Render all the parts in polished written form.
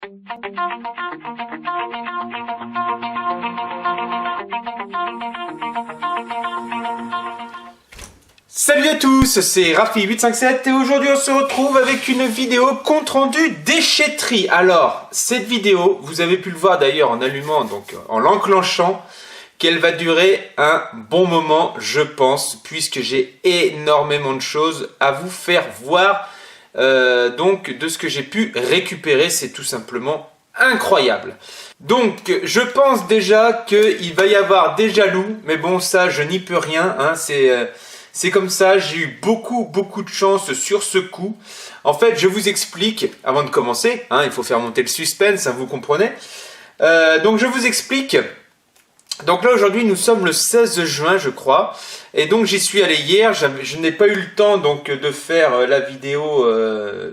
Salut à tous, c'est Rafi857 et aujourd'hui on se retrouve avec une vidéo compte rendu déchetterie. Alors, cette vidéo, vous avez pu le voir d'ailleurs en allumant, donc en l'enclenchant, qu'elle va durer un bon moment, je pense, puisque j'ai énormément de choses à vous faire voir. Donc, de ce que j'ai pu récupérer, c'est tout simplement incroyable. Donc, je pense déjà qu'il va y avoir des jaloux, mais bon, ça, je n'y peux rien, hein, c'est comme ça, j'ai eu beaucoup de chance sur ce coup. En fait, je vous explique, avant de commencer, hein, il faut faire monter le suspense, hein, vous comprenez. Donc je vous explique. Donc là aujourd'hui nous sommes le 16 juin je crois. Et donc j'y suis allé hier, je n'ai pas eu le temps donc de faire la vidéo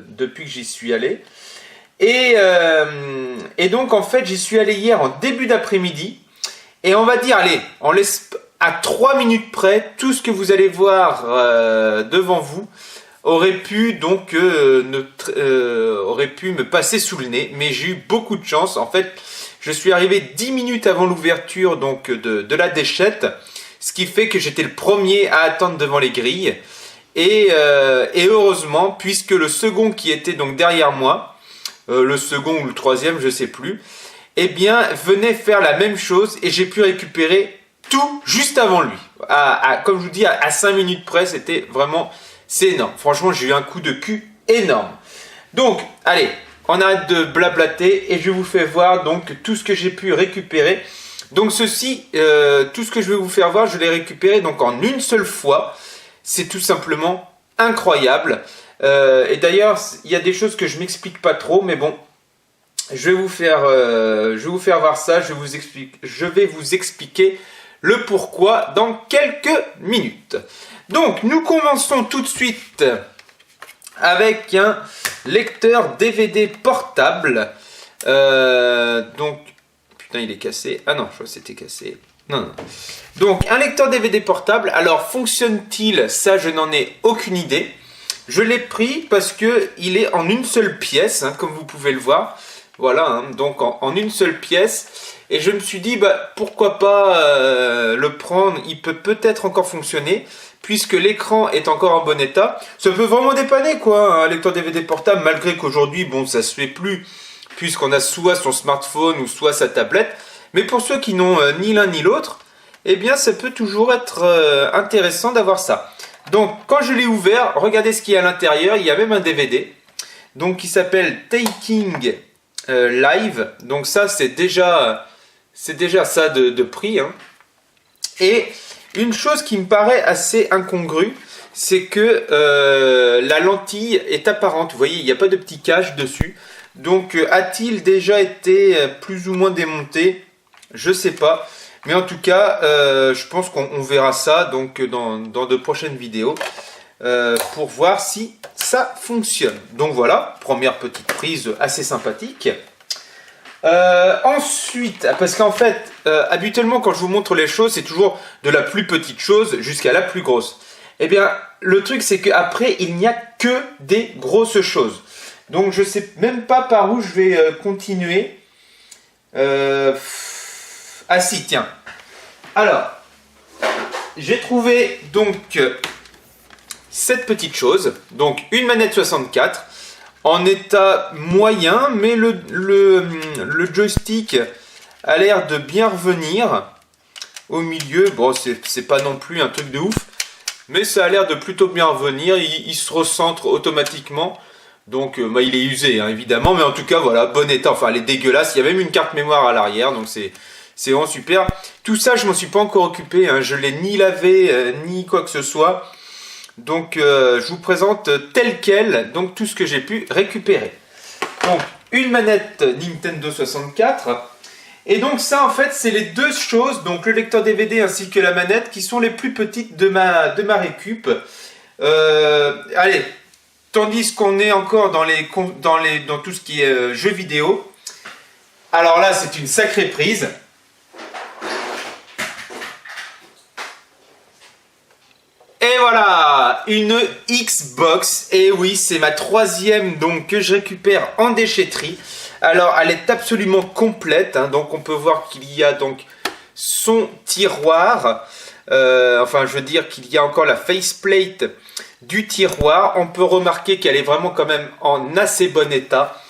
depuis que j'y suis allé. Et donc en fait j'y suis allé hier en début d'après-midi. Et on va dire, allez, on laisse... À 3 minutes près, tout ce que vous allez voir devant vous aurait pu donc aurait pu me passer sous le nez, mais j'ai eu beaucoup de chance. En fait, je suis arrivé 10 minutes avant l'ouverture donc de la déchette, ce qui fait que j'étais le premier à attendre devant les grilles. Et heureusement, puisque le second qui était donc derrière moi, le second ou le troisième, je sais plus, eh bien venait faire la même chose et j'ai pu récupérer tout juste avant lui. Comme je vous dis, à 5 minutes près, c'était vraiment... C'est énorme. Franchement, j'ai eu un coup de cul énorme. Donc, allez, on arrête de blablater et je vous fais voir donc tout ce que j'ai pu récupérer. Donc ceci, tout ce que je vais vous faire voir, je l'ai récupéré donc en une seule fois. C'est tout simplement incroyable. Et d'ailleurs, il y a des choses que je m'explique pas trop, mais bon... Je vais vous faire voir ça. Je vais vous expliquer le pourquoi dans quelques minutes. Donc, nous commençons tout de suite avec un lecteur DVD portable. Donc, putain, il est cassé. Ah non, je crois que c'était cassé. Non. Donc, un lecteur DVD portable. Alors, fonctionne-t-il? Ça, je n'en ai aucune idée. Je l'ai pris parce que il est en une seule pièce, hein, comme vous pouvez le voir. Voilà, hein, donc en une seule pièce. Et je me suis dit, bah, pourquoi pas le prendre, il peut peut-être encore fonctionner, puisque l'écran est encore en bon état. Ça peut vraiment dépanner, quoi, un lecteur DVD portable, malgré qu'aujourd'hui, bon, ça se fait plus, puisqu'on a soit son smartphone ou soit sa tablette. Mais pour ceux qui n'ont ni l'un ni l'autre, eh bien, ça peut toujours être intéressant d'avoir ça. Donc, quand je l'ai ouvert, regardez ce qu'il y a à l'intérieur, il y a même un DVD, donc qui s'appelle Taking Live. Donc ça, c'est déjà ça de prix, hein. Et une chose qui me paraît assez incongrue, c'est que la lentille est apparente. Vous voyez, il n'y a pas de petit cache dessus. Donc a-t-il déjà été plus ou moins démonté? Je sais pas. Mais en tout cas, je pense qu'on verra ça donc dans de prochaines vidéos pour voir si ça fonctionne. Donc voilà, première petite prise assez sympathique. Ensuite, parce qu'en fait, habituellement quand je vous montre les choses, c'est toujours de la plus petite chose jusqu'à la plus grosse. Eh bien, le truc c'est qu'après, il n'y a que des grosses choses. Donc je sais même pas par où je vais continuer. Ah si, tiens. Alors, j'ai trouvé donc cette petite chose. Donc une manette 64. En état moyen, mais le joystick a l'air de bien revenir au milieu. Bon, c'est pas non plus un truc de ouf, mais ça a l'air de plutôt bien revenir. Il se recentre automatiquement. Donc, bah, il est usé, hein, évidemment, mais en tout cas, voilà, bon état. Enfin, elle est dégueulasse. Il y a même une carte mémoire à l'arrière, donc c'est vraiment super. Tout ça, je m'en suis pas encore occupé, hein. Je l'ai ni lavé, ni quoi que ce soit. Donc je vous présente tel quel donc tout ce que j'ai pu récupérer. Donc une manette Nintendo 64. Et donc ça en fait c'est les deux choses, donc le lecteur DVD ainsi que la manette qui sont les plus petites de ma récup. Allez, tandis qu'on est encore dans tout ce qui est jeux vidéo. Alors là c'est une sacrée prise. Et voilà, une Xbox. Et oui, c'est ma troisième donc que je récupère en déchetterie. Alors, elle est absolument complète, hein, donc on peut voir qu'il y a donc son tiroir, enfin je veux dire qu'il y a encore la faceplate du tiroir. On peut remarquer qu'elle est vraiment quand même en assez bon état,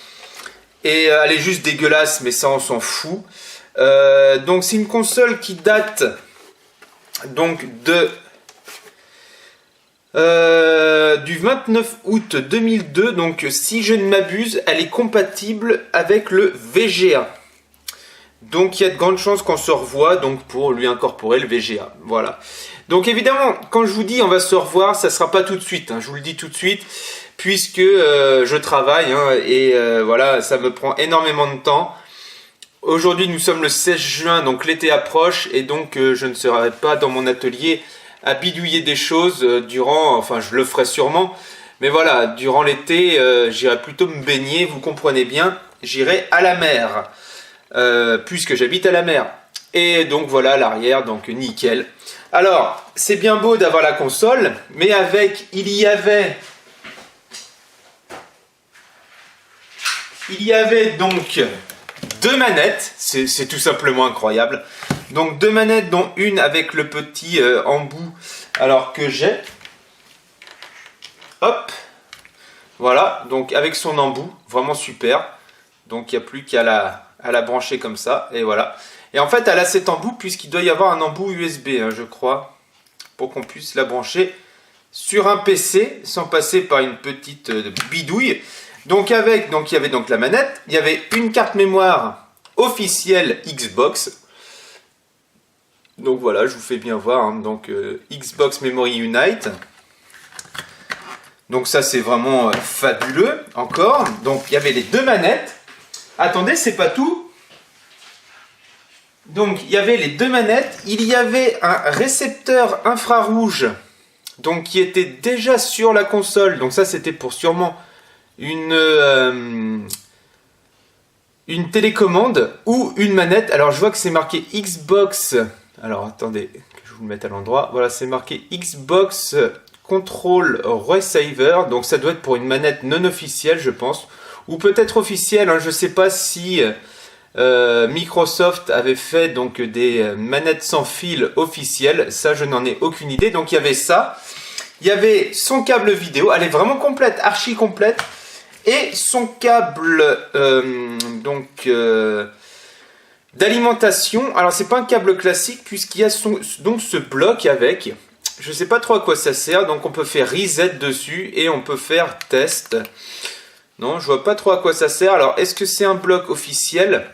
et elle est juste dégueulasse, mais ça on s'en fout. Donc c'est une console qui date donc du 29 août 2002, donc si je ne m'abuse, elle est compatible avec le VGA. Donc il y a de grandes chances qu'on se revoie donc pour lui incorporer le VGA. Voilà. Donc évidemment, quand je vous dis on va se revoir, ça ne sera pas tout de suite, hein, je vous le dis tout de suite, puisque je travaille, hein, et voilà, ça me prend énormément de temps. Aujourd'hui nous sommes le 16 juin, donc l'été approche, et donc je ne serai pas dans mon atelier à bidouiller des choses durant, enfin je le ferai sûrement, mais voilà, durant l'été j'irai plutôt me baigner, vous comprenez bien, j'irai à la mer, puisque j'habite à la mer. Et donc voilà l'arrière, donc nickel. Alors c'est bien beau d'avoir la console, mais avec, il y avait donc deux manettes, c'est tout simplement incroyable. Donc deux manettes, dont une avec le petit embout, alors que j'ai. Hop, voilà, donc avec son embout, vraiment super. Donc il n'y a plus qu'à la brancher comme ça, et voilà. Et en fait, elle a cet embout, puisqu'il doit y avoir un embout USB, hein, je crois, pour qu'on puisse la brancher sur un PC, sans passer par une petite bidouille. Donc il y avait donc la manette, il y avait une carte mémoire officielle Xbox. Donc voilà, je vous fais bien voir, hein, donc Xbox Memory Unite. Donc ça c'est vraiment fabuleux encore. Donc il y avait les deux manettes. Attendez, c'est pas tout. Donc il y avait les deux manettes, il y avait un récepteur infrarouge, donc qui était déjà sur la console. Donc ça c'était pour sûrement une télécommande ou une manette. Alors je vois que c'est marqué Xbox. Alors attendez que je vous le mette à l'endroit. Voilà, c'est marqué Xbox Control Receiver. Donc ça doit être pour une manette non officielle, je pense, ou peut-être officielle, hein. Je ne sais pas si Microsoft avait fait donc des manettes sans fil officielles. Ça, je n'en ai aucune idée. Donc il y avait ça. Il y avait son câble vidéo. Elle est vraiment complète, archi complète. Et son câble d'alimentation. Alors c'est pas un câble classique, puisqu'il y a donc ce bloc avec. Je sais pas trop à quoi ça sert. Donc on peut faire reset dessus et on peut faire test. Non, je vois pas trop à quoi ça sert. Alors est-ce que c'est un bloc officiel?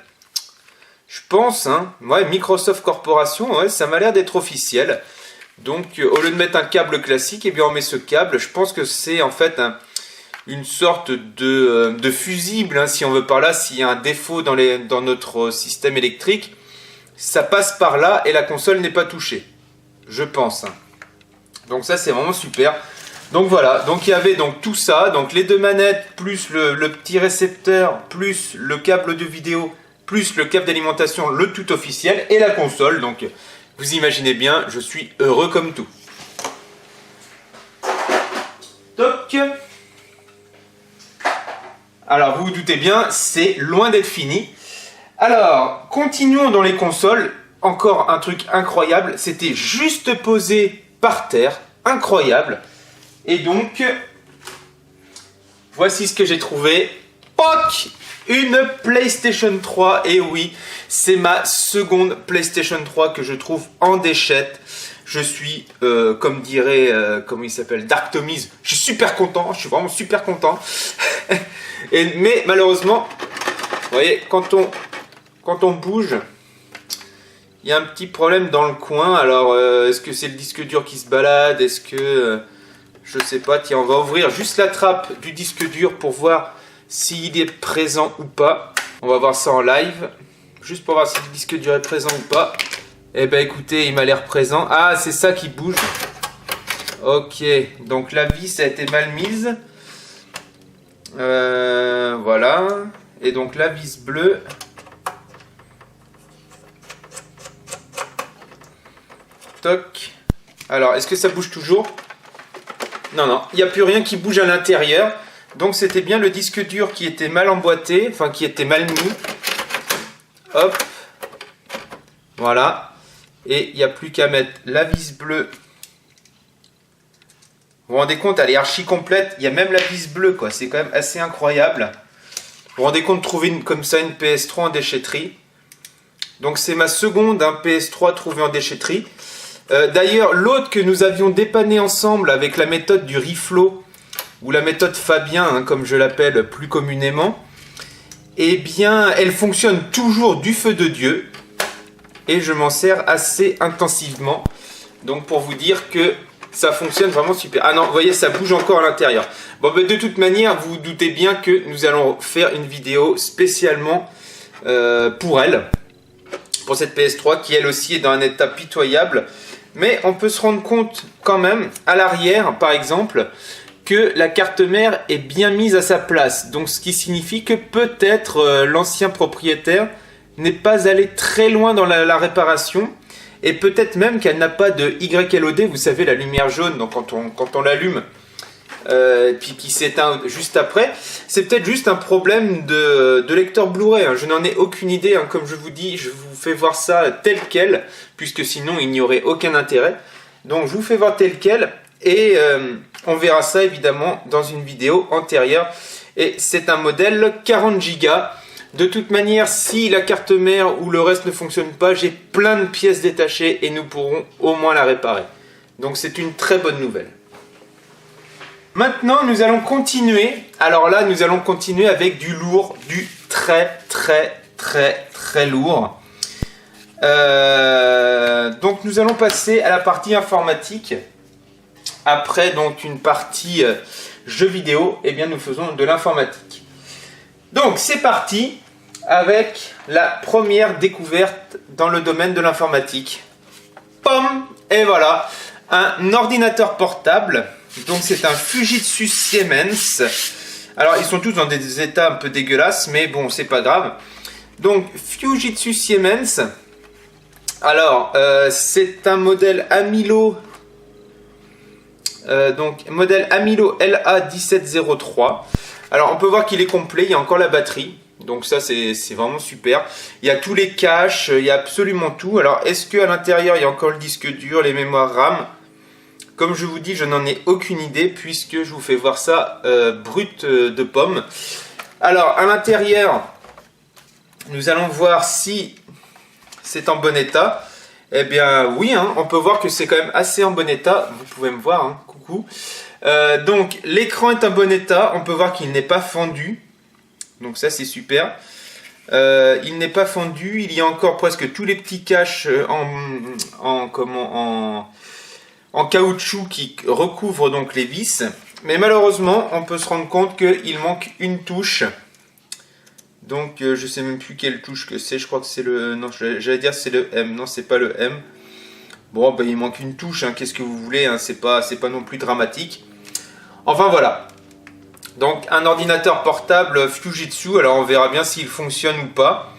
Je pense, hein. Ouais, Microsoft Corporation, ouais, ça m'a l'air d'être officiel. Donc au lieu de mettre un câble classique, eh bien on met ce câble. Je pense que c'est en fait une sorte de fusible, hein, si on veut par là. S'il y a un défaut dans notre système électrique, ça passe par là et la console n'est pas touchée, je pense, hein. Donc ça c'est vraiment super. Donc voilà, donc il y avait donc tout ça, donc les deux manettes, plus le petit récepteur, plus le câble de vidéo, plus le câble d'alimentation, le tout officiel, et la console. Donc vous imaginez bien, je suis heureux comme tout. Toc. Alors vous vous doutez bien, c'est loin d'être fini. Alors, continuons dans les consoles. Encore un truc incroyable, c'était juste posé par terre, incroyable. Et donc, voici ce que j'ai trouvé. POC! Une PlayStation 3. Et oui, c'est ma seconde PlayStation 3 que je trouve en déchette. Je suis, comme dirait, comment il s'appelle, Dark Tommy's, je suis super content, je suis vraiment super content. Mais malheureusement, vous voyez, quand on bouge, il y a un petit problème dans le coin. Alors, est-ce que c'est le disque dur qui se balade? Est-ce que... je sais pas. Tiens, on va ouvrir juste la trappe du disque dur pour voir s'il est présent ou pas. On va voir ça en live, juste pour voir si le disque dur est présent ou pas. Eh ben écoutez, il m'a l'air présent. Ah, c'est ça qui bouge. Ok, donc la vis a été mal mise. Voilà. Et donc la vis bleue. Toc. Alors, est-ce que ça bouge toujours? Non, non, il n'y a plus rien qui bouge à l'intérieur. Donc c'était bien le disque dur qui était mal emboîté, enfin qui était mal mis. Hop, voilà. Et il n'y a plus qu'à mettre la vis bleue. Vous vous rendez compte, elle est archi complète. Il y a même la vis bleue, quoi. C'est quand même assez incroyable. Vous vous rendez compte de trouver comme ça une PS3 en déchetterie. Donc c'est ma seconde PS3 trouvée en déchetterie. D'ailleurs, l'autre que nous avions dépanné ensemble avec la méthode du Riflo, ou la méthode Fabien, hein, comme je l'appelle plus communément, eh bien, elle fonctionne toujours du feu de Dieu. Et je m'en sers assez intensivement. Donc pour vous dire que ça fonctionne vraiment super. Ah non, vous voyez, ça bouge encore à l'intérieur. Bon, ben, de toute manière, vous vous doutez bien que nous allons faire une vidéo spécialement pour elle. Pour cette PS3 qui elle aussi est dans un état pitoyable. Mais on peut se rendre compte quand même, à l'arrière par exemple, que la carte mère est bien mise à sa place. Donc ce qui signifie que peut-être l'ancien propriétaire n'est pas allé très loin dans la réparation. Et peut-être même qu'elle n'a pas de YLOD, vous savez, la lumière jaune, donc quand on l'allume, puis qui s'éteint juste après. C'est peut-être juste un problème de lecteur Blu-ray. Hein. Je n'en ai aucune idée. Hein. Comme je vous dis, je vous fais voir ça tel quel, puisque sinon il n'y aurait aucun intérêt. Donc je vous fais voir tel quel, et on verra ça évidemment dans une vidéo antérieure. Et c'est un modèle 40 Go. De toute manière, si la carte mère ou le reste ne fonctionne pas, j'ai plein de pièces détachées et nous pourrons au moins la réparer. Donc c'est une très bonne nouvelle. Maintenant, nous allons continuer. Alors là, nous allons continuer avec du lourd, du très lourd. Donc nous allons passer à la partie informatique. Après donc une partie jeux vidéo, eh bien nous faisons de l'informatique. Donc c'est parti avec la première découverte dans le domaine de l'informatique. Pom! Et voilà, un ordinateur portable. Donc c'est un Fujitsu Siemens. Alors ils sont tous dans des états un peu dégueulasses, mais bon, c'est pas grave. Donc Fujitsu Siemens. Alors c'est un modèle Amilo. Donc modèle Amilo LA1703. Alors on peut voir qu'il est complet, il y a encore la batterie. Donc ça c'est vraiment super. Il y a tous les caches, il y a absolument tout. Alors est-ce qu'à l'intérieur il y a encore le disque dur, les mémoires RAM? Comme je vous dis, je n'en ai aucune idée puisque je vous fais voir ça brut de pomme. Alors à l'intérieur, nous allons voir si c'est en bon état. Eh bien oui, hein, on peut voir que c'est quand même assez en bon état. Vous pouvez me voir, hein, coucou. Donc l'écran est en bon état. On peut voir qu'il n'est pas fendu. Donc ça c'est super. Il n'est pas fendu. Il y a encore presque tous les petits caches en caoutchouc qui recouvre donc les vis. Mais malheureusement, on peut se rendre compte qu'il manque une touche. Donc je sais même plus quelle touche que c'est. Je crois que c'est le... Non, j'allais dire c'est le M. Non, c'est pas le M. Bon, ben, il manque une touche. Hein. Qu'est-ce que vous voulez, hein. C'est pas non plus dramatique. Enfin, voilà. Donc un ordinateur portable Fujitsu. Alors on verra bien s'il fonctionne ou pas.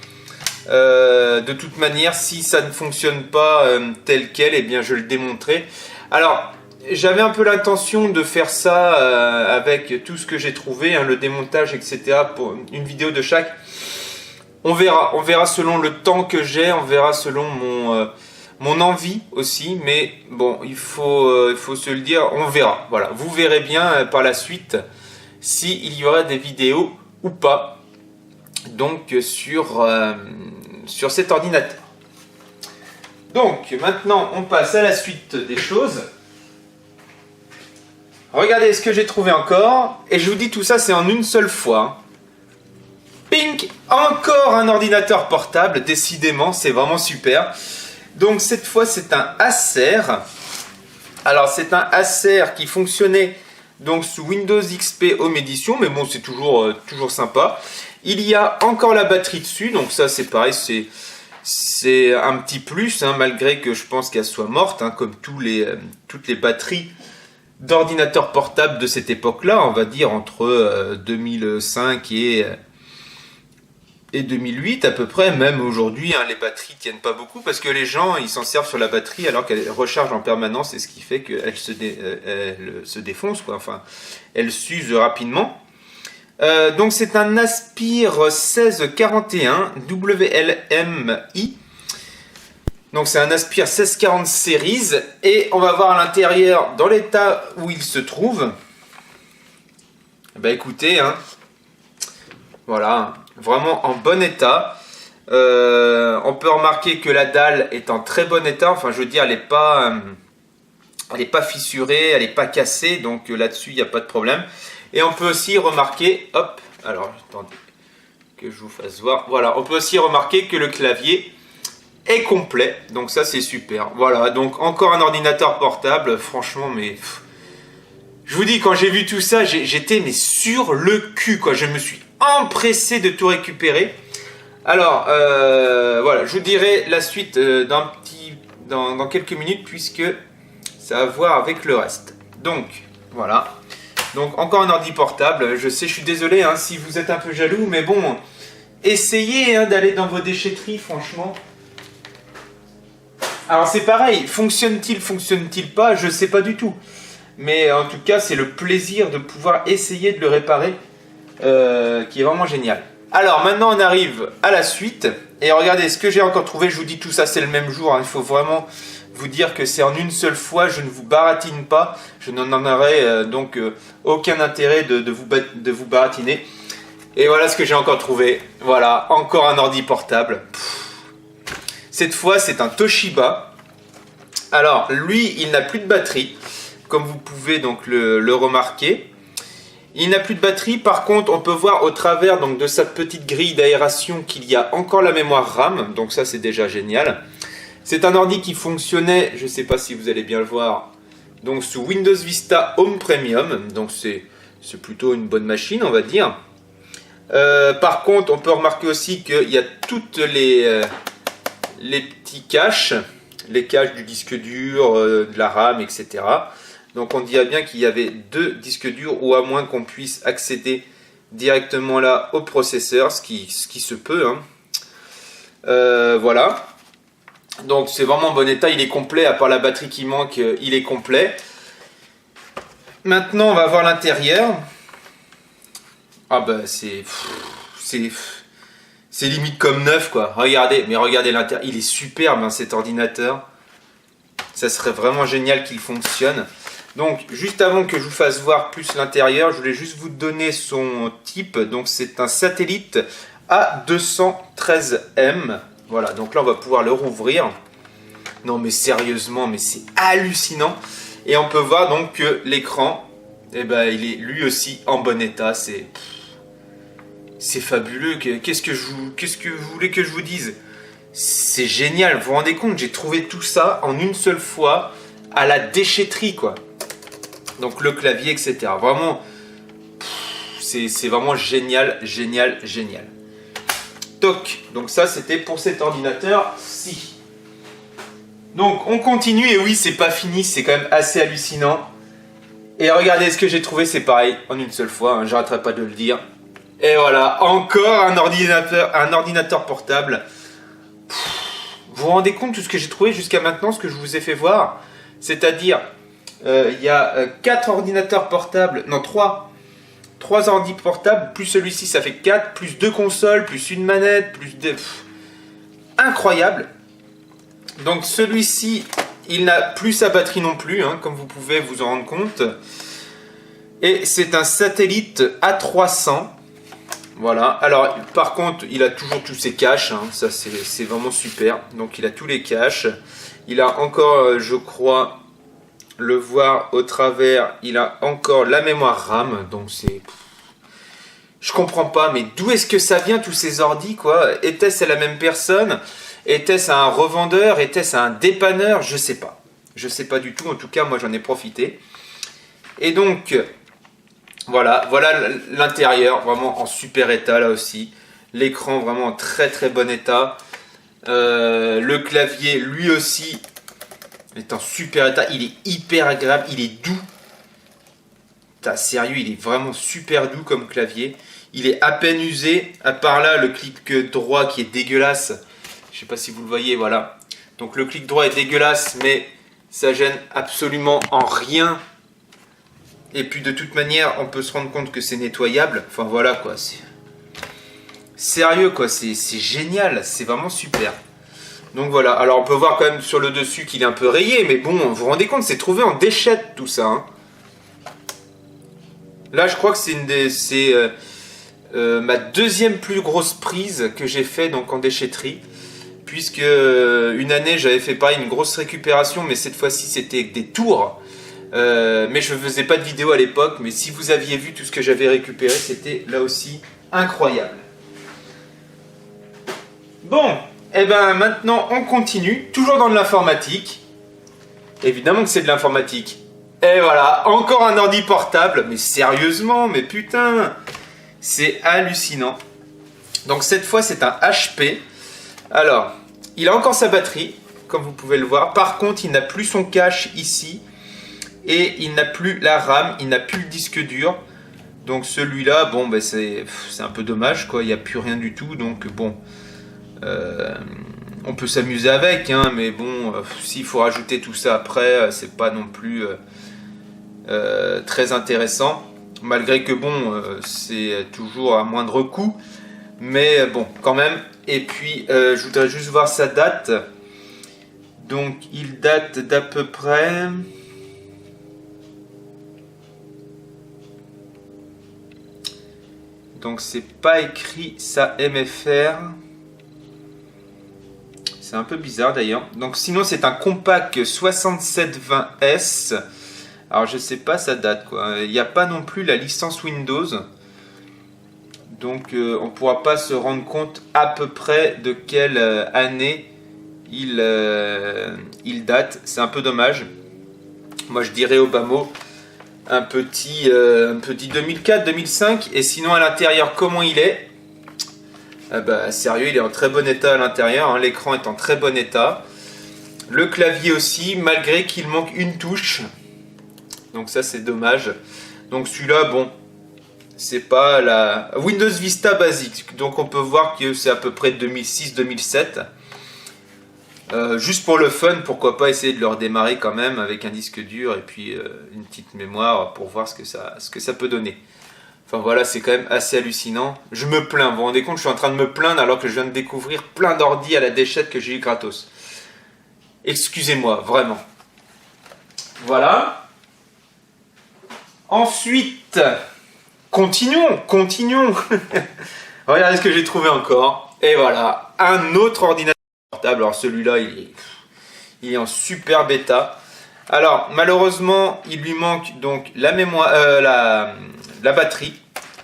De toute manière, si ça ne fonctionne pas tel quel, eh bien je le démonterai. Alors, j'avais un peu l'intention de faire ça avec tout ce que j'ai trouvé, hein, le démontage, etc. pour une vidéo de chaque. On verra selon le temps que j'ai, on verra selon mon envie aussi. Mais bon, il faut se le dire, on verra. Voilà, vous verrez bien par la suite s'il y aura des vidéos ou pas. Donc sur cet ordinateur. Donc maintenant on passe à la suite des choses. Regardez ce que j'ai trouvé encore. Et je vous dis tout ça c'est en une seule fois. Pink, encore un ordinateur portable. Décidément c'est vraiment super. Donc cette fois c'est un Acer. Alors c'est un Acer qui fonctionnait donc sous Windows XP Home Edition. Mais bon c'est toujours sympa. Il y a encore la batterie dessus, donc ça c'est pareil, c'est un petit plus, hein, malgré que je pense qu'elle soit morte, hein, comme toutes les batteries d'ordinateurs portables de cette époque-là, on va dire entre 2005 et 2008 à peu près. Même aujourd'hui, hein, les batteries tiennent pas beaucoup parce que les gens ils s'en servent sur la batterie alors qu'elle recharge en permanence, et ce qui fait qu'elle se défonce, quoi. Enfin, elle s'use rapidement. Donc c'est un Aspire 1641 WLMI. Donc c'est un Aspire 1640 Series. Et on va voir à l'intérieur, dans l'état où il se trouve. Bah écoutez, hein, voilà, vraiment en bon état. On peut remarquer que la dalle est en très bon état. Enfin, je veux dire, elle n'est pas fissurée, elle n'est pas cassée. Donc là-dessus, il n'y a pas de problème. Et on peut aussi remarquer, hop, alors attendez que je vous fasse voir. Voilà, on peut aussi remarquer que le clavier est complet. Donc ça, c'est super. Voilà, donc encore un ordinateur portable. Franchement, mais je vous dis, quand j'ai vu tout ça, j'étais mais sur le cul, quoi. Je me suis empressé de tout récupérer. Alors, voilà, je vous dirai la suite dans quelques minutes, puisque ça a à voir avec le reste. Donc, voilà. Donc, encore un ordi portable. Je sais, je suis désolé hein, si vous êtes un peu jaloux, mais bon, essayez hein, d'aller dans vos déchetteries, franchement. Alors, c'est pareil, fonctionne-t-il pas, je sais pas du tout. Mais en tout cas, c'est le plaisir de pouvoir essayer de le réparer qui est vraiment génial. Alors, maintenant, on arrive à la suite. Et regardez, ce que j'ai encore trouvé, je vous dis tout ça, c'est le même jour. Hein, il faut vraiment vous dire que c'est en une seule fois, je ne vous baratine pas. Je n'en aurai donc aucun intérêt de vous baratiner. Et voilà ce que j'ai encore trouvé. Voilà, encore un ordi portable. Cette fois, c'est un Toshiba. Alors, lui, il n'a plus de batterie, comme vous pouvez donc le remarquer. Il n'a plus de batterie, par contre, on peut voir au travers donc, de sa petite grille d'aération qu'il y a encore la mémoire RAM. Donc ça, c'est déjà génial. C'est un ordi qui fonctionnait, je ne sais pas si vous allez bien le voir, donc sous Windows Vista Home Premium. Donc c'est plutôt une bonne machine, on va dire. Par contre, on peut remarquer aussi qu'il y a toutes les petits caches, les caches du disque dur, de la RAM, etc. Donc on dirait bien qu'il y avait 2 disques durs, ou à moins qu'on puisse accéder directement là au processeur, ce qui se peut. Hein. Voilà. Donc c'est vraiment en bon état, il est complet, à part la batterie qui manque, il est complet. Maintenant on va voir l'intérieur. Ah bah c'est limite comme neuf quoi. Regardez l'intérieur, il est superbe hein, cet ordinateur. Ça serait vraiment génial qu'il fonctionne. Donc juste avant que je vous fasse voir plus l'intérieur, je voulais juste vous donner son type. Donc c'est un satellite A213M. Voilà, donc là on va pouvoir le rouvrir. Non mais sérieusement, mais c'est hallucinant. Et on peut voir donc que l'écran, eh ben, il est lui aussi en bon état. C'est fabuleux. Qu'est-ce que vous voulez que je vous dise? C'est génial, vous vous rendez compte, j'ai trouvé tout ça en une seule fois à la déchetterie quoi. Donc le clavier, etc. Vraiment, c'est vraiment génial, génial, génial. Toc, donc ça c'était pour cet ordinateur-ci. Donc on continue, et oui c'est pas fini, c'est quand même assez hallucinant. Et regardez ce que j'ai trouvé, c'est pareil, en une seule fois, hein, j'arrêterai pas de le dire. Et voilà, encore un ordinateur portable. Vous vous rendez compte de tout ce que j'ai trouvé jusqu'à maintenant, ce que je vous ai fait voir? C'est-à-dire, il y a 4 ordinateurs portables, non 3 ordi portables, plus celui-ci ça fait 4, plus 2 consoles, plus une manette, plus 2... Incroyable. Donc celui-ci, il n'a plus sa batterie non plus, hein, comme vous pouvez vous en rendre compte. Et c'est un satellite A300. Voilà, alors par contre il a toujours tous ses caches, hein. Ça c'est vraiment super. Donc il a tous les caches. Il a encore, je crois, le voir au travers, il a encore la mémoire RAM. Donc c'est... Je comprends pas, mais d'où est-ce que ça vient tous ces ordis quoi? Était-ce à la même personne? Était-ce à un revendeur? Était-ce à un dépanneur? Je sais pas. Je sais pas du tout, en tout cas moi j'en ai profité. Et donc... Voilà l'intérieur, vraiment en super état là aussi. L'écran vraiment en très très bon état. Le clavier lui aussi est en super état. Il est hyper agréable, il est doux. Putain, sérieux, il est vraiment super doux comme clavier. Il est à peine usé, à part là le clic droit qui est dégueulasse. Je sais pas si vous le voyez, voilà. Donc le clic droit est dégueulasse, mais ça gêne absolument en rien. Et puis de toute manière, on peut se rendre compte que c'est nettoyable. Enfin voilà quoi, c'est sérieux quoi, c'est génial, c'est vraiment super. Donc voilà, alors on peut voir quand même sur le dessus qu'il est un peu rayé, mais bon, vous vous rendez compte, c'est trouvé en déchette tout ça. Hein. Là je crois que c'est ma deuxième plus grosse prise que j'ai fait donc en déchetterie. Puisque une année j'avais fait pareil, une grosse récupération, mais cette fois-ci c'était des tours. Mais je ne faisais pas de vidéo à l'époque, mais si vous aviez vu tout ce que j'avais récupéré, c'était là aussi incroyable. Bon, et ben maintenant on continue, toujours dans de l'informatique. Évidemment que c'est de l'informatique. Et voilà, encore un ordi portable, mais sérieusement, mais putain, c'est hallucinant. Donc cette fois c'est un HP. Alors, il a encore sa batterie, comme vous pouvez le voir. Par contre, il n'a plus son cache ici. Et il n'a plus la RAM, il n'a plus le disque dur. Donc celui-là, bon, ben c'est un peu dommage, quoi. Il n'y a plus rien du tout. Donc bon, on peut s'amuser avec, hein, mais bon, s'il faut rajouter tout ça après, c'est pas non plus très intéressant. Malgré que bon, c'est toujours à moindre coût. Mais bon, quand même. Et puis, je voudrais juste voir sa date. Donc, il date d'à peu près... Donc, c'est pas écrit sa MFR. C'est un peu bizarre d'ailleurs. Donc, sinon, c'est un Compaq 6720S. Alors, je sais pas sa date, quoi. Il n'y a pas non plus la licence Windows. Donc on ne pourra pas se rendre compte à peu près de quelle année il date. C'est un peu dommage. Moi je dirais au bas mot un petit 2004-2005. Et sinon à l'intérieur comment il est? Bah, sérieux, il est en très bon état à l'intérieur. Hein. L'écran est en très bon état. Le clavier aussi, malgré qu'il manque une touche. Donc ça c'est dommage. Donc celui-là, bon... C'est pas la Windows Vista basique, donc on peut voir que c'est à peu près 2006-2007. Juste pour le fun, pourquoi pas essayer de le redémarrer quand même avec un disque dur et puis une petite mémoire pour voir ce que ça peut donner. Enfin voilà, c'est quand même assez hallucinant. Je me plains, vous vous rendez compte, je suis en train de me plaindre alors que je viens de découvrir plein d'ordi à la déchette que j'ai eu gratos. Excusez-moi, vraiment. Voilà. Ensuite... Continuons. Regardez ce que j'ai trouvé encore. Et voilà, un autre ordinateur portable. Alors celui-là, il est en super bêta. Alors malheureusement, il lui manque donc la mémoire, la batterie.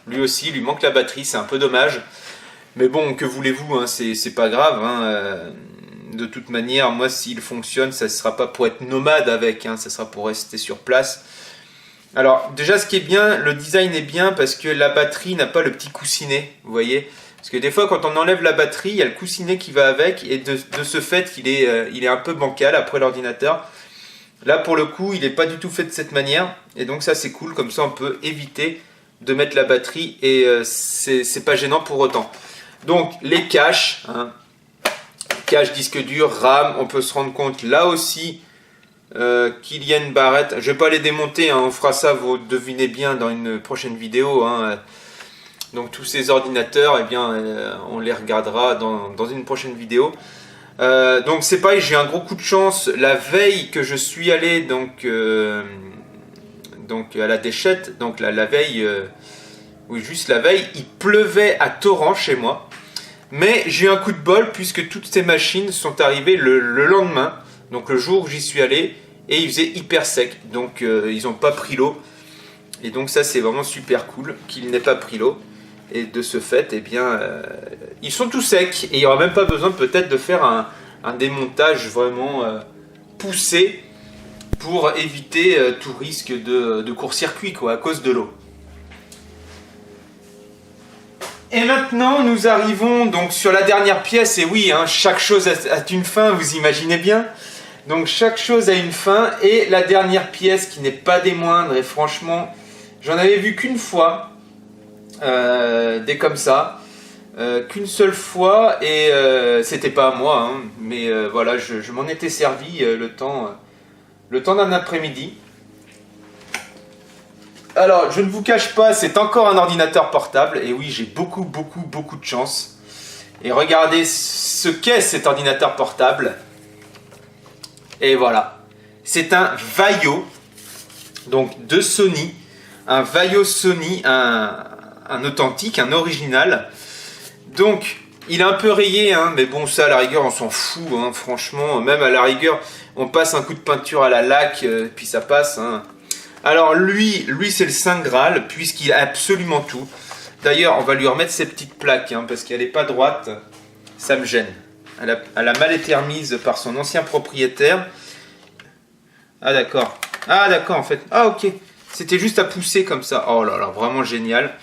Lui aussi, il lui manque la batterie. C'est un peu dommage. Mais bon, que voulez-vous, hein, c'est pas grave. Hein, de toute manière, moi, s'il fonctionne, ça ne sera pas pour être nomade avec. Hein, ça sera pour rester sur place. Alors déjà ce qui est bien, le design est bien parce que la batterie n'a pas le petit coussinet, vous voyez. Parce que des fois quand on enlève la batterie, il y a le coussinet qui va avec et de ce fait il est un peu bancal après l'ordinateur. Là pour le coup il n'est pas du tout fait de cette manière et donc ça c'est cool, comme ça on peut éviter de mettre la batterie et c'est pas gênant pour autant. Donc les caches, hein, cache disque dur, RAM, on peut se rendre compte là aussi qu'il y a une barrette. Je vais pas les démonter, hein, on fera ça, vous devinez bien, dans une prochaine vidéo. Hein. Donc tous ces ordinateurs, eh bien, on les regardera dans une prochaine vidéo. Donc c'est pareil, j'ai eu un gros coup de chance. La veille que je suis allé donc à la déchette, donc la veille, oui juste la veille, il pleuvait à torrent chez moi. Mais j'ai eu un coup de bol puisque toutes ces machines sont arrivées le lendemain. Donc le jour où j'y suis allé, et il faisait hyper sec, donc ils n'ont pas pris l'eau. Et donc ça c'est vraiment super cool qu'il n'ait pas pris l'eau. Et de ce fait, eh bien, ils sont tout secs. Et il n'y aura même pas besoin peut-être de faire un démontage vraiment poussé pour éviter tout risque de court-circuit quoi, à cause de l'eau. Et maintenant nous arrivons donc sur la dernière pièce. Et oui, hein, chaque chose a une fin, vous imaginez bien. Donc chaque chose a une fin, et la dernière pièce qui n'est pas des moindres, et franchement, j'en avais vu qu'une fois, des comme ça, qu'une seule fois, et c'était pas à moi, hein, mais voilà, je m'en étais servi le temps d'un après-midi. Alors, je ne vous cache pas, c'est encore un ordinateur portable. Et oui, j'ai beaucoup de chance. Et regardez ce qu'est cet ordinateur portable. Et voilà. C'est un Vaio, donc de Sony. Un Vaio Sony, un authentique, un original. Donc, il est un peu rayé, hein, mais bon, ça, à la rigueur, on s'en fout, hein, franchement. Même à la rigueur, on passe un coup de peinture à la laque, puis ça passe, hein. Alors lui c'est le Saint Graal, puisqu'il a absolument tout. D'ailleurs, on va lui remettre ses petites plaques, hein, parce qu'elle n'est pas droite. Ça me gêne. Elle a mal été remise par son ancien propriétaire. Ah d'accord. Ah d'accord, en fait. Ah ok. C'était juste à pousser comme ça. Oh là là, vraiment génial.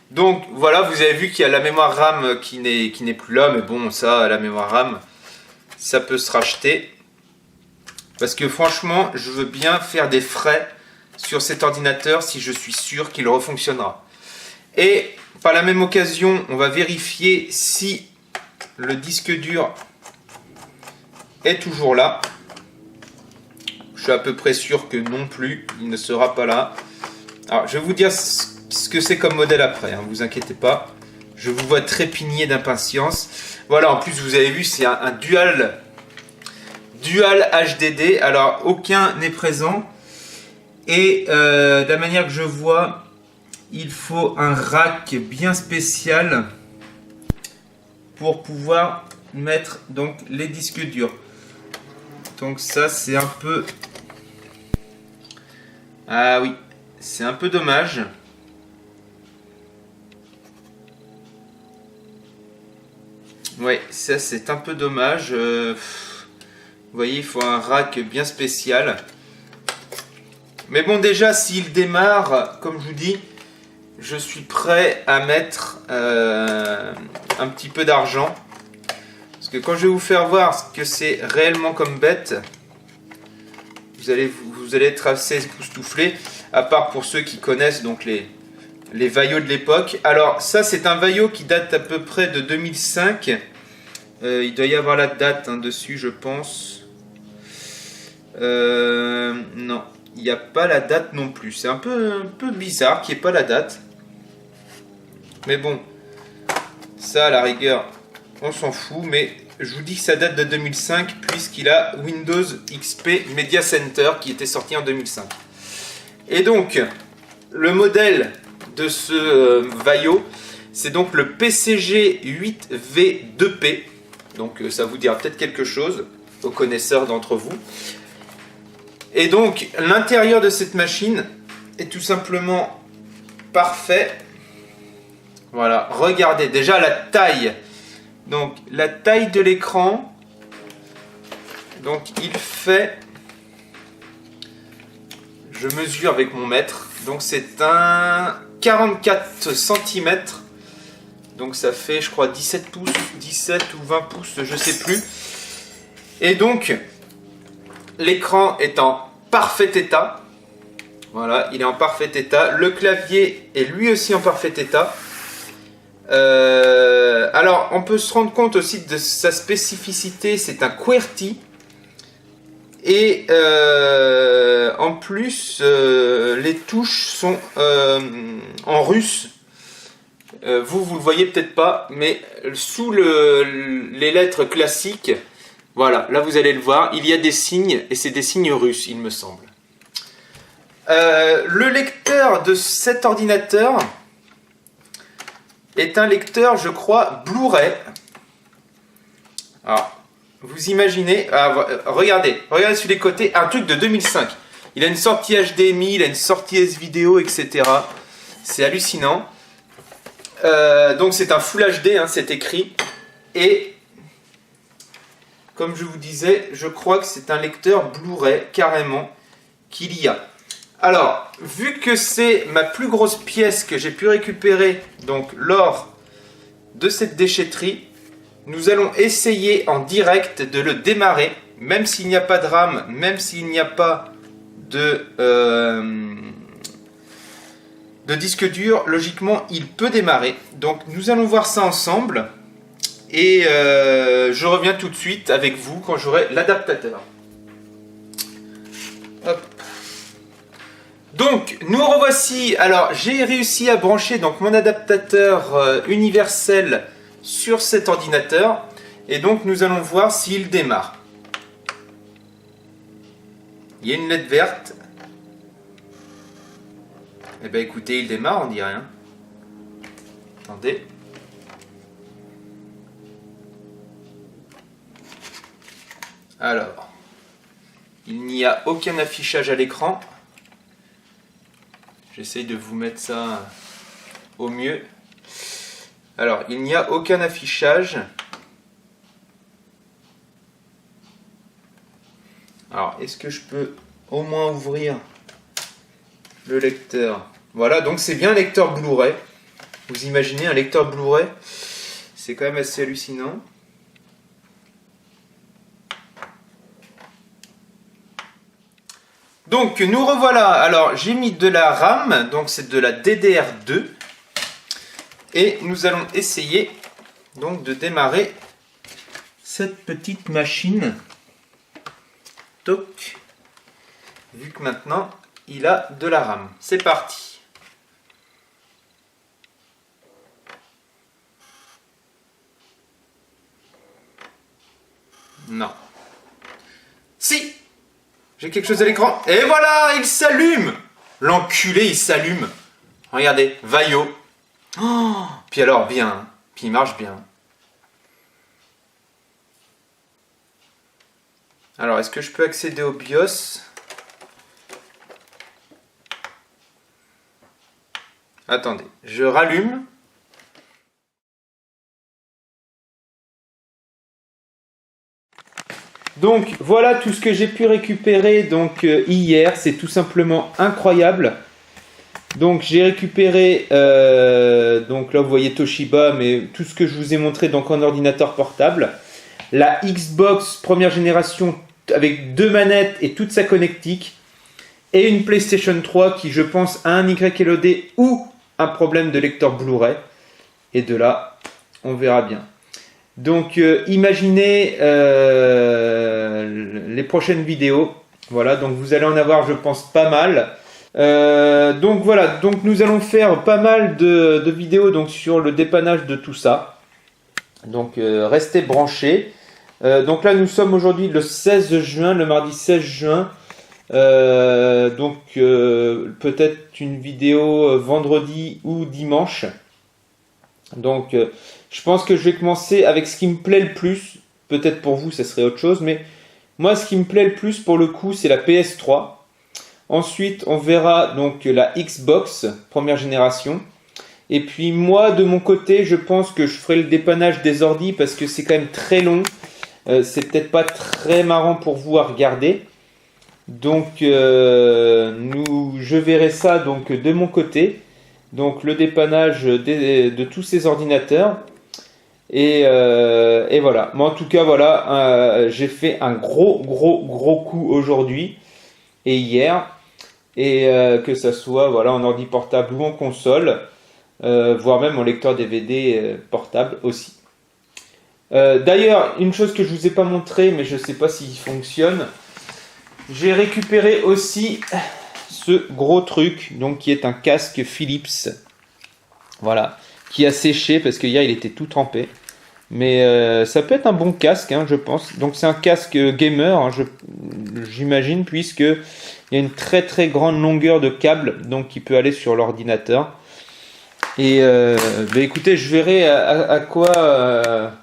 Donc voilà, vous avez vu qu'il y a la mémoire RAM qui n'est plus là. Mais bon, ça, la mémoire RAM, ça peut se racheter. Parce que franchement, je veux bien faire des frais sur cet ordinateur si je suis sûr qu'il refonctionnera. Et par la même occasion, on va vérifier si le disque dur est toujours là. Je suis à peu près sûr que non plus, il ne sera pas là. Alors, je vais vous dire ce que c'est comme modèle après, hein, vous inquiétez pas. Je vous vois trépigner d'impatience. Voilà, en plus, vous avez vu, c'est un dual HDD. Alors, aucun n'est présent. Et de la manière que je vois, il faut un rack bien spécial pour pouvoir mettre donc les disques durs. Donc ça, c'est un peu... Ah oui, c'est un peu dommage. Ouais, ça c'est un peu dommage. Vous voyez, il faut un rack bien spécial. Mais bon, déjà, s'il démarre, comme je vous dis, je suis prêt à mettre un petit peu d'argent. Parce que quand je vais vous faire voir ce que c'est réellement comme bête, vous allez être assez époustouflés, à part pour ceux qui connaissent donc les Vaio de l'époque. Alors, ça, c'est un Vaio qui date à peu près de 2005. Il doit y avoir la date dessus, je pense. Non. Il n'y a pas la date non plus. C'est un peu bizarre qu'il n'y ait pas la date. Mais bon, ça à la rigueur, on s'en fout. Mais je vous dis que ça date de 2005 puisqu'il a Windows XP Media Center qui était sorti en 2005. Et donc, le modèle de ce Vaio, c'est donc le PCG 8V2P. Donc ça vous dira peut-être quelque chose aux connaisseurs d'entre vous. Et donc, l'intérieur de cette machine est tout simplement parfait. Voilà, regardez déjà la taille. Donc, la taille de l'écran. Donc, il fait... Je mesure avec mon mètre. Donc, c'est un 44 cm. Donc, ça fait, je crois, 17 pouces, 17 ou 20 pouces, je ne sais plus. Et donc... L'écran est en parfait état. Voilà, il est en parfait état. Le clavier est lui aussi en parfait état. Alors, on peut se rendre compte aussi de sa spécificité. C'est un QWERTY. Et en plus, les touches sont en russe. Vous le voyez peut-être pas, mais sous les lettres classiques, voilà, là vous allez le voir, il y a des signes, et c'est des signes russes, il me semble. Le lecteur de cet ordinateur est un lecteur, je crois, Blu-ray. Alors, vous imaginez, regardez sur les côtés, un truc de 2005. Il a une sortie HDMI, il a une sortie S-Vidéo, etc. C'est hallucinant. Donc c'est un Full HD, hein, c'est écrit. Et comme je vous disais, je crois que c'est un lecteur Blu-ray, carrément, qu'il y a. Alors, vu que c'est ma plus grosse pièce que j'ai pu récupérer donc lors de cette déchetterie, nous allons essayer en direct de le démarrer, même s'il n'y a pas de RAM, même s'il n'y a pas de disque dur, logiquement il peut démarrer. Donc nous allons voir ça ensemble et je reviens tout de suite avec vous quand j'aurai l'adaptateur. Hop. Donc, nous revoici. Alors, j'ai réussi à brancher donc mon adaptateur universel sur cet ordinateur. Et donc, nous allons voir s'il démarre. Il y a une LED verte. Eh bien, écoutez, il démarre, on dirait. Hein. Attendez. Alors, il n'y a aucun affichage à l'écran. J'essaye de vous mettre ça au mieux. Alors, il n'y a aucun affichage. Alors, est-ce que je peux au moins ouvrir le lecteur? Voilà, donc c'est bien un lecteur Blu-ray. Vous imaginez un lecteur Blu-ray? C'est quand même assez hallucinant. Donc nous revoilà. Alors j'ai mis de la RAM, donc c'est de la DDR2. Et nous allons essayer donc de démarrer cette petite machine. Toc. Vu que maintenant il a de la RAM. C'est parti. Non. Si! J'ai quelque chose à l'écran. Et voilà, il s'allume. L'enculé, il s'allume. Regardez, Vaio. Oh, puis alors, bien. Puis il marche bien. Alors, est-ce que je peux accéder au BIOS? Attendez, je rallume. Donc voilà tout ce que j'ai pu récupérer donc hier, c'est tout simplement incroyable. Donc j'ai récupéré, donc là vous voyez Toshiba, mais tout ce que je vous ai montré donc en ordinateur portable. La Xbox première génération avec 2 manettes et toute sa connectique. Et une PlayStation 3 qui je pense a un YLOD ou un problème de lecteur Blu-ray. Et de là, on verra bien. Donc imaginez les prochaines vidéos. Voilà, donc vous allez en avoir je pense pas mal. Donc voilà, donc nous allons faire pas mal de vidéos donc, sur le dépannage de tout ça. Donc restez branchés. Donc là nous sommes aujourd'hui le 16 juin, le mardi 16 juin. Donc peut-être une vidéo vendredi ou dimanche. Donc je pense que je vais commencer avec ce qui me plaît le plus. Peut-être pour vous ça serait autre chose, mais moi ce qui me plaît le plus pour le coup c'est la PS3. Ensuite on verra donc la Xbox première génération. Et puis moi de mon côté je pense que je ferai le dépannage des ordis parce que c'est quand même très long. C'est peut-être pas très marrant pour vous à regarder. Donc je verrai ça donc de mon côté. Donc le dépannage de tous ces ordinateurs. Et voilà. Mais en tout cas voilà, j'ai fait un gros coup aujourd'hui et hier. Et que ça soit voilà, en ordi portable ou en console. Voire même en lecteur DVD portable aussi. D'ailleurs, une chose que je vous ai pas montré, mais je sais pas s'il fonctionne. J'ai récupéré aussi ce gros truc, donc qui est un casque Philips. Voilà, qui a séché parce que hier il était tout trempé. Mais ça peut être un bon casque, hein, je pense. Donc c'est un casque gamer, hein, j'imagine, puisque il y a une très grande longueur de câble, donc qui peut aller sur l'ordinateur. Et écoutez, je verrai à quoi,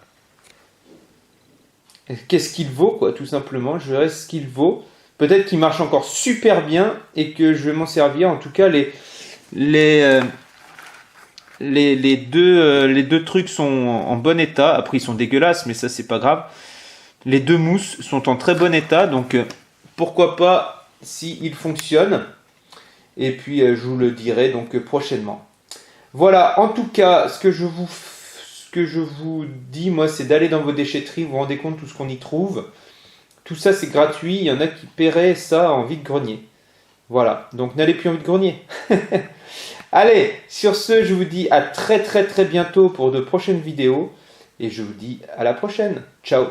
qu'est-ce qu'il vaut, quoi, tout simplement. Je verrai ce qu'il vaut. Peut-être qu'il marche encore super bien et que je vais m'en servir. En tout cas, les deux trucs sont en bon état. Après, ils sont dégueulasses, mais ça, c'est pas grave. Les deux mousses sont en très bon état. Donc, pourquoi pas s'ils fonctionnent. Et puis, je vous le dirai donc prochainement. Voilà, en tout cas, ce que je vous dis, moi, c'est d'aller dans vos déchetteries. Vous vous rendez compte de tout ce qu'on y trouve. Tout ça, c'est gratuit. Il y en a qui paieraient ça en vide-grenier. Voilà, donc n'allez plus en vide-grenier. Allez, sur ce, je vous dis à très bientôt pour de prochaines vidéos. Et je vous dis à la prochaine. Ciao.